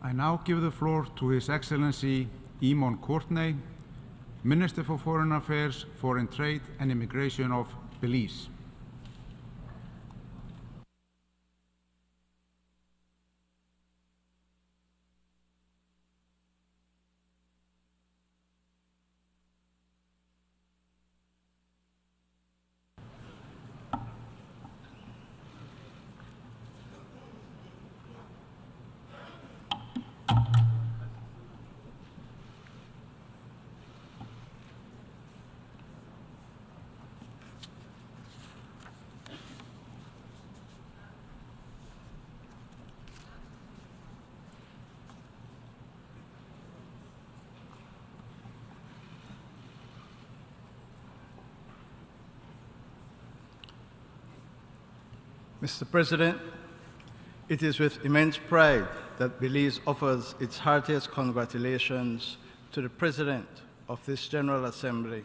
I now give the floor to His Excellency Eamon Courtenay, Minister for Foreign Affairs, Foreign Trade and Immigration of Belize. Mr. President, it is with immense pride that Belize offers its heartiest congratulations to the President of this General Assembly.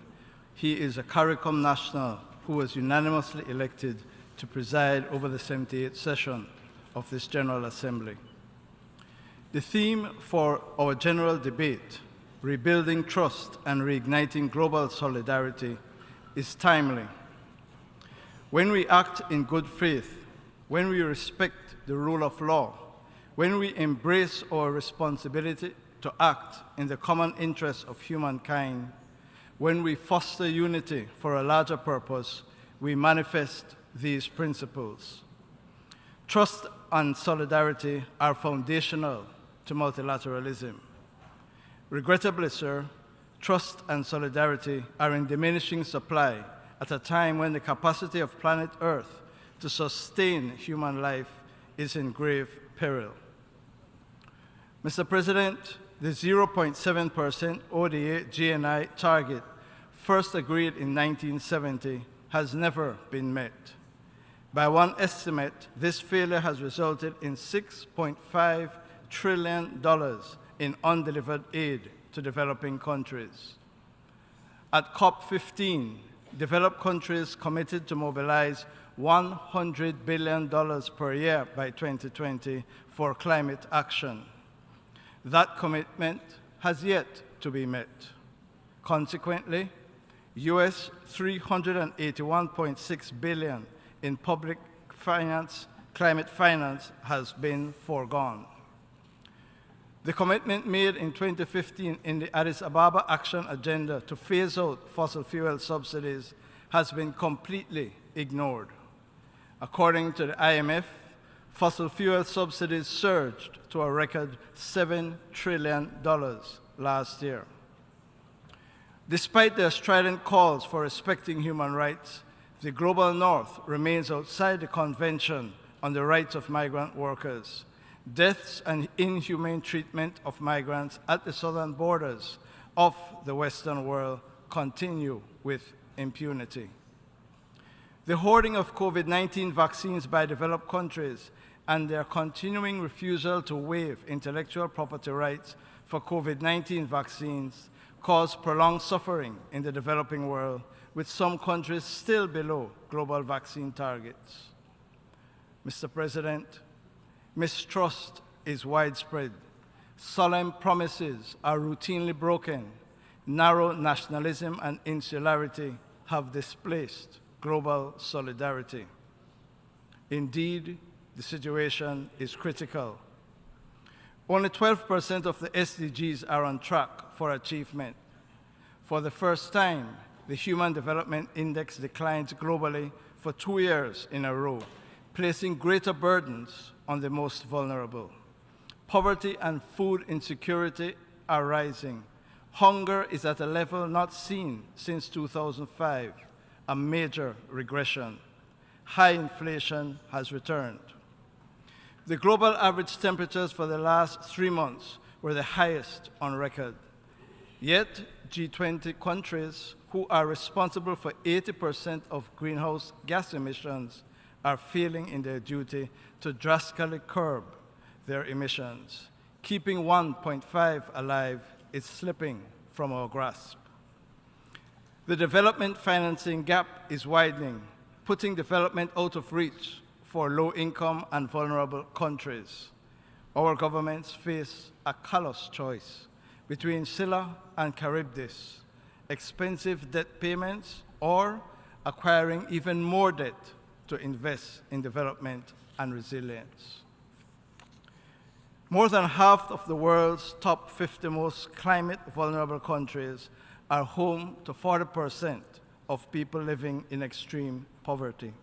He is a CARICOM national who was unanimously elected to preside over the 78th session of this General Assembly. The theme for our general debate, Rebuilding Trust and Reigniting Global Solidarity, is timely. When we act in good faith, when we respect the rule of law, when we embrace our responsibility to act in the common interest of humankind, when we foster unity for a larger purpose, we manifest these principles. Trust and solidarity are foundational to multilateralism. Regrettably, sir, trust and solidarity are in diminishing supply at a time when the capacity of planet Earth to sustain human life is in grave peril. Mr. President, the 0.7% ODA GNI target, first agreed in 1970, has never been met. By one estimate, this failure has resulted in $6.5 trillion in undelivered aid to developing countries. At COP15, developed countries committed to mobilize $100 billion per year by 2020 for climate action. That commitment has yet to be met. Consequently, US $381.6 billion in public finance, climate finance has been foregone. The commitment made in 2015 in the Addis Ababa Action Agenda to phase out fossil fuel subsidies has been completely ignored. According to the IMF, fossil fuel subsidies surged to a record $7 trillion last year. Despite their strident calls for respecting human rights, the Global North remains outside the Convention on the Rights of Migrant Workers. Deaths and inhumane treatment of migrants at the southern borders of the Western world continue with impunity. The hoarding of COVID-19 vaccines by developed countries and their continuing refusal to waive intellectual property rights for COVID-19 vaccines cause prolonged suffering in the developing world, with some countries still below global vaccine targets. Mr. President, mistrust is widespread. Solemn promises are routinely broken. Narrow nationalism and insularity have displaced global solidarity. Indeed, the situation is critical. Only 12% of the SDGs are on track for achievement. For the first time, the Human Development Index declines globally for 2 years in a row, placing greater burdens on the most vulnerable. Poverty and food insecurity are rising. Hunger is at a level not seen since 2005, a major regression. High inflation has returned. The global average temperatures for the last 3 months were the highest on record. Yet, G20 countries, who are responsible for 80% of greenhouse gas emissions, are failing in their duty to drastically curb their emissions. Keeping 1.5 alive is slipping from our grasp. The development financing gap is widening, putting development out of reach for low-income and vulnerable countries. Our governments face a callous choice between Scylla and Charybdis, expensive debt payments, or acquiring even more debt to invest in development and resilience. More than half of the world's top 50 most climate vulnerable countries are home to 40% of people living in extreme poverty.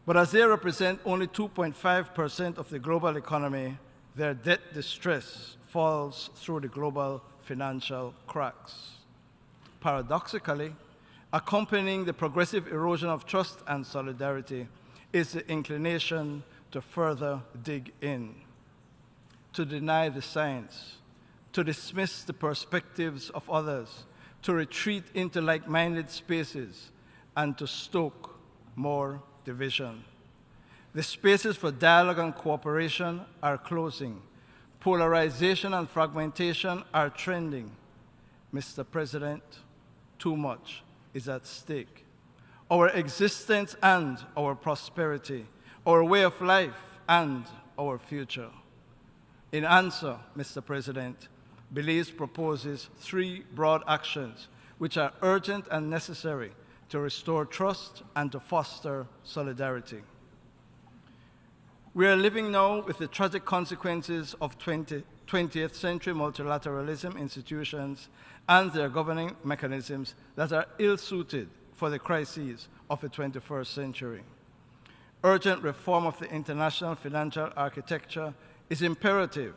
But as they represent only 2.5% of the global economy, their debt distress falls through the global financial cracks. Paradoxically, accompanying the progressive erosion of trust and solidarity is the inclination to further dig in, to deny the science, to dismiss the perspectives of others, to retreat into like-minded spaces, and to stoke more division. The spaces for dialogue and cooperation are closing. Polarization and fragmentation are trending. Mr. President, too much is at stake. Our existence and our prosperity, our way of life and our future. In answer, Mr. President, Belize proposes 3 broad actions which are urgent and necessary to restore trust and to foster solidarity. We are living now with the tragic consequences of 20th century multilateralism institutions and their governing mechanisms that are ill-suited for the crises of the 21st century. Urgent reform of the international financial architecture is imperative.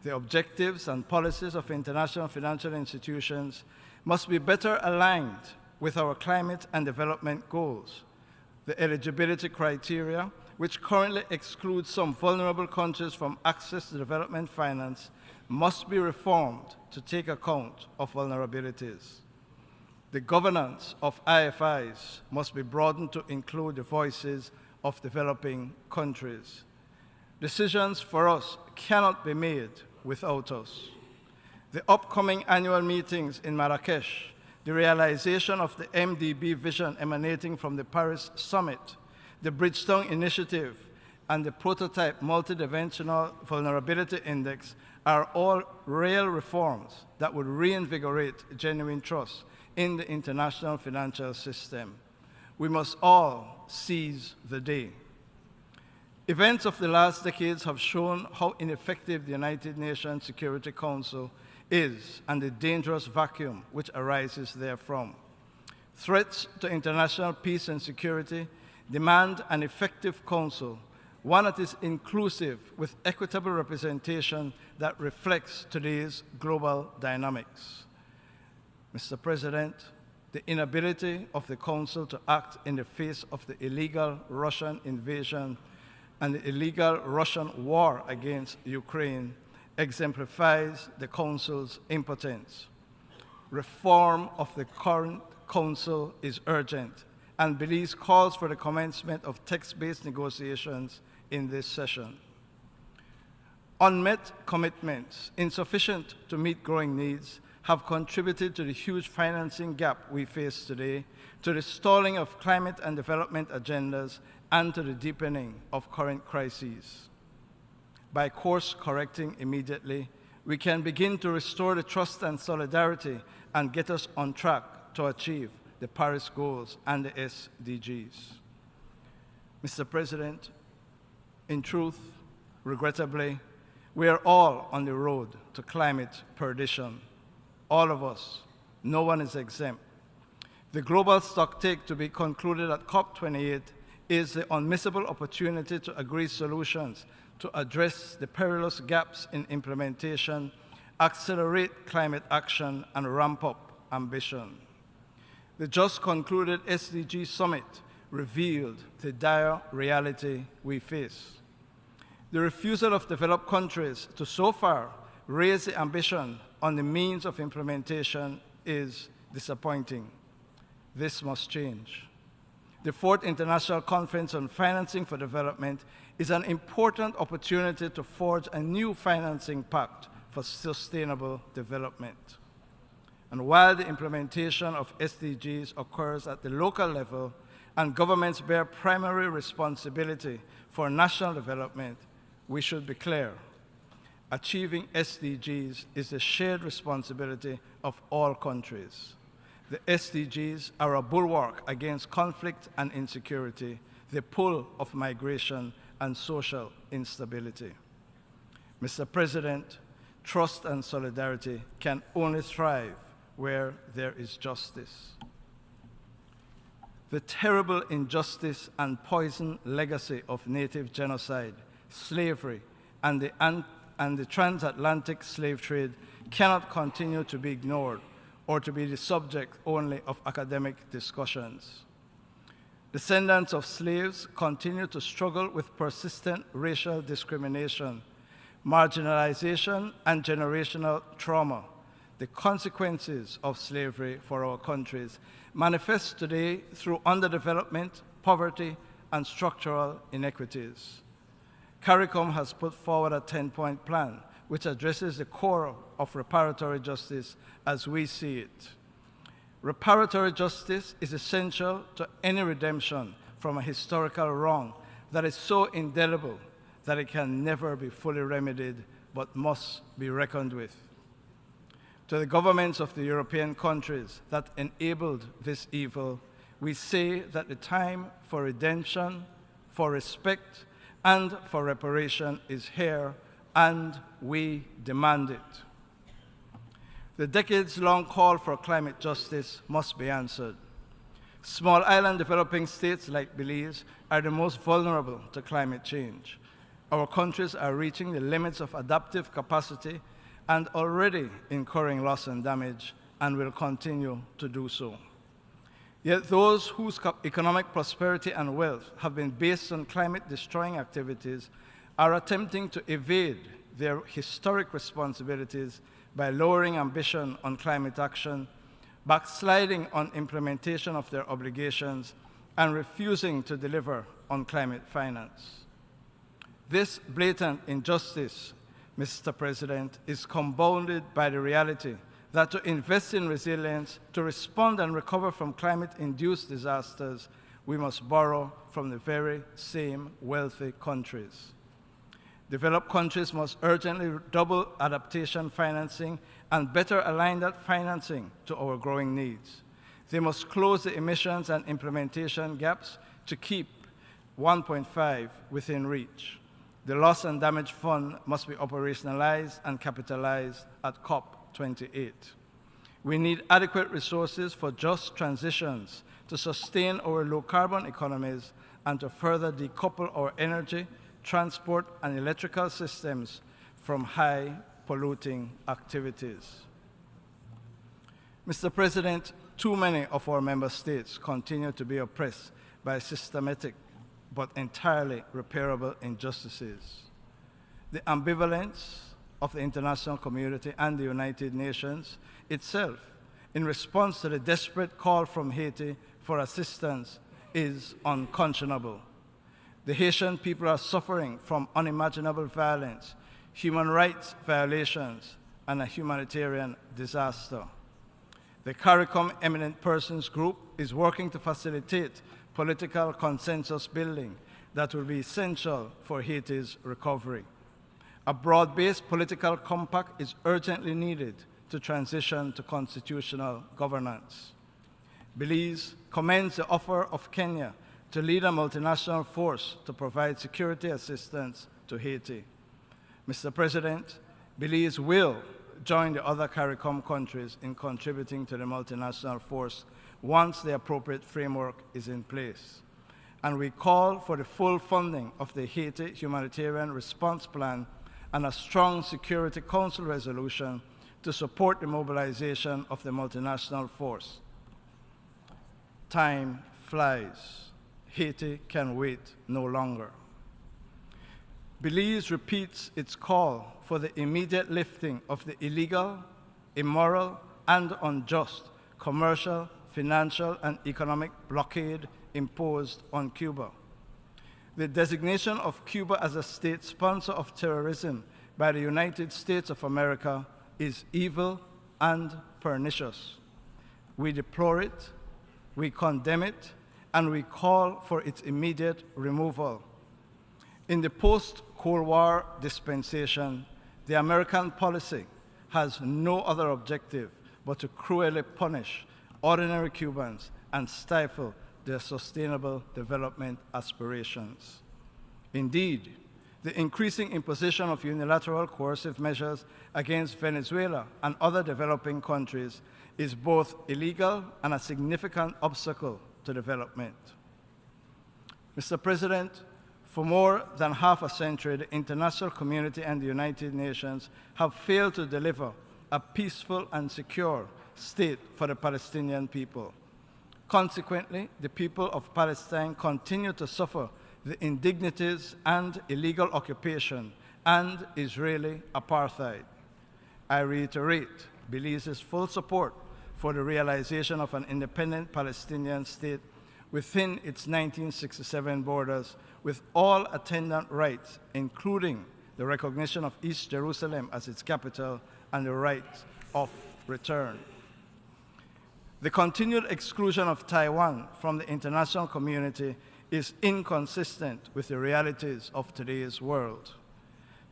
The objectives and policies of international financial institutions must be better aligned with our climate and development goals. The eligibility criteria, which currently excludes some vulnerable countries from access to development finance, must be reformed to take account of vulnerabilities. The governance of IFIs must be broadened to include the voices of developing countries. Decisions for us cannot be made without us. The upcoming annual meetings in Marrakesh, the realization of the MDB vision emanating from the Paris Summit, the Bridgestone Initiative, and the prototype Multidimensional Vulnerability Index are all real reforms that would reinvigorate genuine trust in the international financial system. We must all seize the day. Events of the last decades have shown how ineffective the United Nations Security Council is and the dangerous vacuum which arises therefrom. Threats to international peace and security demand an effective council, one that is inclusive with equitable representation that reflects today's global dynamics. Mr. President, the inability of the Council to act in the face of the illegal Russian invasion and the illegal Russian war against Ukraine exemplifies the Council's impotence. Reform of the current Council is urgent, and Belize calls for the commencement of text-based negotiations in this session. Unmet commitments, insufficient to meet growing needs, have contributed to the huge financing gap we face today, to the stalling of climate and development agendas, and to the deepening of current crises. By course correcting immediately, we can begin to restore the trust and solidarity and get us on track to achieve the Paris goals and the SDGs. Mr. President, in truth, regrettably, we are all on the road to climate perdition. All of us, no one is exempt. The global stocktake to be concluded at COP28 is the unmissable opportunity to agree solutions to address the perilous gaps in implementation, accelerate climate action, and ramp up ambition. The just concluded SDG Summit revealed the dire reality we face. The refusal of developed countries to so far raise the ambition on the means of implementation is disappointing. This must change. The 4th International Conference on Financing for Development is an important opportunity to forge a new financing pact for sustainable development. And while the implementation of SDGs occurs at the local level and governments bear primary responsibility for national development, we should be clear. Achieving SDGs is a shared responsibility of all countries. The SDGs are a bulwark against conflict and insecurity, the pull of migration and social instability. Mr. President, trust and solidarity can only thrive where there is justice. The terrible injustice and poison legacy of Native genocide, slavery, and the transatlantic slave trade cannot continue to be ignored or to be the subject only of academic discussions. Descendants of slaves continue to struggle with persistent racial discrimination, marginalization, and generational trauma. The consequences of slavery for our countries manifest today through underdevelopment, poverty, and structural inequities. CARICOM has put forward a 10-point plan which addresses the core of reparatory justice as we see it. Reparatory justice is essential to any redemption from a historical wrong that is so indelible that it can never be fully remedied but must be reckoned with. To the governments of the European countries that enabled this evil, we say that the time for redemption, for respect, and for reparation is here, and we demand it. The decades-long call for climate justice must be answered. Small island developing states like Belize are the most vulnerable to climate change. Our countries are reaching the limits of adaptive capacity and already incurring loss and damage, and will continue to do so. Yet those whose economic prosperity and wealth have been based on climate-destroying activities are attempting to evade their historic responsibilities by lowering ambition on climate action, backsliding on implementation of their obligations, and refusing to deliver on climate finance. This blatant injustice, Mr. President, is compounded by the reality that to invest in resilience, to respond and recover from climate-induced disasters, we must borrow from the very same wealthy countries. Developed countries must urgently double adaptation financing and better align that financing to our growing needs. They must close the emissions and implementation gaps to keep 1.5 within reach. The Loss and Damage Fund must be operationalized and capitalized at COP28. We need adequate resources for just transitions to sustain our low-carbon economies and to further decouple our energy, transport, and electrical systems from high-polluting activities. Mr. President, too many of our member states continue to be oppressed by systematic but entirely repairable injustices. The ambivalence of the international community and the United Nations itself in response to the desperate call from Haiti for assistance is unconscionable. The Haitian people are suffering from unimaginable violence, human rights violations, and a humanitarian disaster. The CARICOM Eminent Persons Group is working to facilitate political consensus building that will be essential for Haiti's recovery. A broad-based political compact is urgently needed to transition to constitutional governance. Belize commends the offer of Kenya to lead a multinational force to provide security assistance to Haiti. Mr. President, Belize will join the other CARICOM countries in contributing to the multinational force once the appropriate framework is in place. And we call for the full funding of the Haiti Humanitarian Response Plan and a strong Security Council resolution to support the mobilization of the multinational force. Time flies. Haiti can wait no longer. Belize repeats its call for the immediate lifting of the illegal, immoral, and unjust commercial, financial, and economic blockade imposed on Cuba. The designation of Cuba as a state sponsor of terrorism by the United States of America is evil and pernicious. We deplore it, we condemn it, and we call for its immediate removal. In the post Cold War dispensation, the American policy has no other objective but to cruelly punish ordinary Cubans and stifle their sustainable development aspirations. Indeed, the increasing imposition of unilateral coercive measures against Venezuela and other developing countries is both illegal and a significant obstacle to development. Mr. President, for more than half a century, the international community and the United Nations have failed to deliver a peaceful and secure state for the Palestinian people. Consequently, the people of Palestine continue to suffer the indignities and illegal occupation and Israeli apartheid. I reiterate Belize's full support for the realization of an independent Palestinian state within its 1967 borders, with all attendant rights, including the recognition of East Jerusalem as its capital and the right of return. The continued exclusion of Taiwan from the international community is inconsistent with the realities of today's world.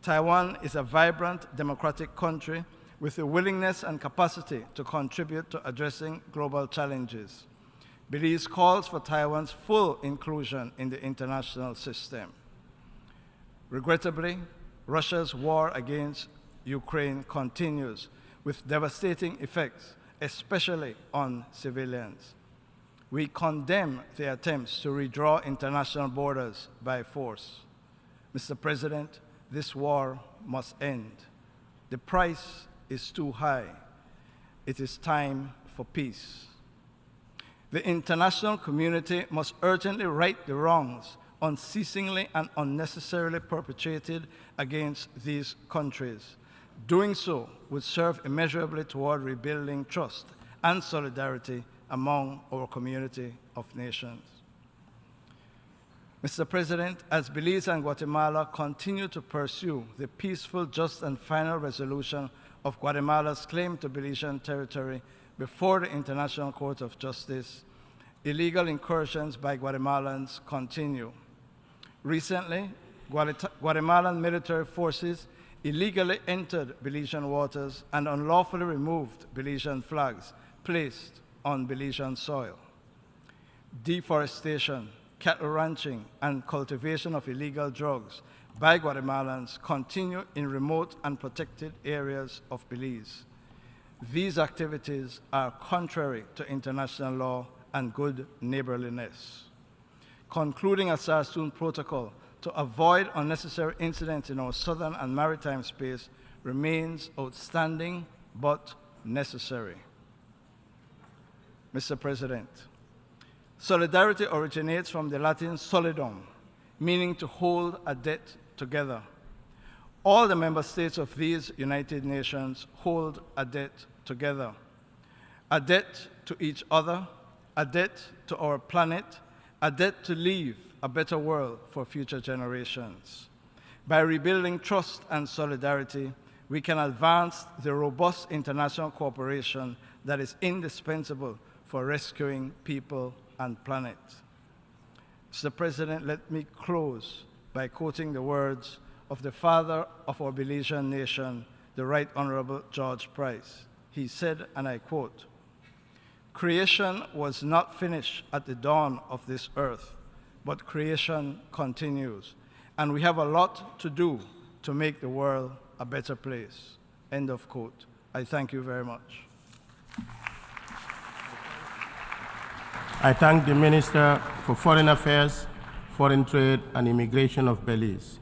Taiwan is a vibrant democratic country with the willingness and capacity to contribute to addressing global challenges. Belize calls for Taiwan's full inclusion in the international system. Regrettably, Russia's war against Ukraine continues with devastating effects, especially on civilians. We condemn the attempts to redraw international borders by force. Mr. President, this war must end. The price is too high. It is time for peace. The international community must urgently right the wrongs unceasingly and unnecessarily perpetrated against these countries. Doing so would serve immeasurably toward rebuilding trust and solidarity among our community of nations. Mr. President, as Belize and Guatemala continue to pursue the peaceful, just, and final resolution of Guatemala's claim to Belizean territory before the International Court of Justice, illegal incursions by Guatemalans continue. Recently, Guatemalan military forces illegally entered Belizean waters and unlawfully removed Belizean flags placed on Belizean soil. Deforestation, cattle ranching, and cultivation of illegal drugs by Guatemalans continue in remote and protected areas of Belize. These activities are contrary to international law and good neighborliness. Concluding a Sarsoon protocol to avoid unnecessary incidents in our southern and maritime space remains outstanding but necessary. Mr. President, solidarity originates from the Latin solidum, meaning to hold a debt together. All the member states of these United Nations hold a debt together. A debt to each other, a debt to our planet, a debt to leave a better world for future generations. By rebuilding trust and solidarity, we can advance the robust international cooperation that is indispensable for rescuing people and planet. Mr. President, let me close by quoting the words of the father of our Belizean nation, the Right Honorable George Price. He said, and I quote, "Creation was not finished at the dawn of this earth, but creation continues, and we have a lot to do to make the world a better place." End of quote. I thank you very much. I thank the Minister for Foreign Affairs, Foreign Trade and Immigration of Belize.